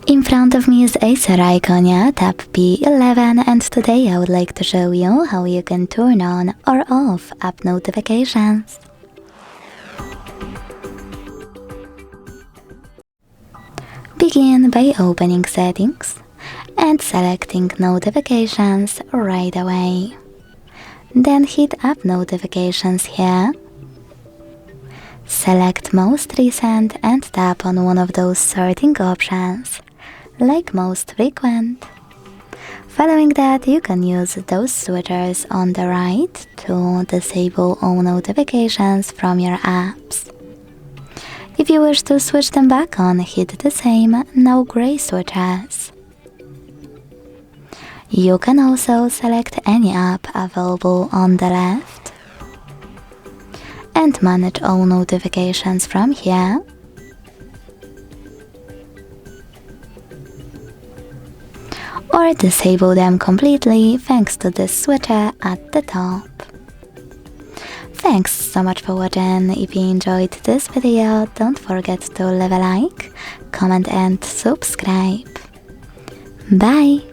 In front of me is ACER Iconia, tap P11, and today I would like to show you how you can turn on or off app notifications. Begin by opening Settings and selecting Notifications right away. Then hit App Notifications here. Select Most Recent and tap on one of those sorting options, like Most Frequent. Following that, you can use those switchers on the right to disable all notifications from your apps. If you wish to switch them back on, hit the same No Gray switches. You can also select any app available on the left and manage all notifications from here. Or disable them completely thanks to this switcher at the top. Thanks so much for watching. If you enjoyed this video, don't forget to leave a like, comment and subscribe. Bye!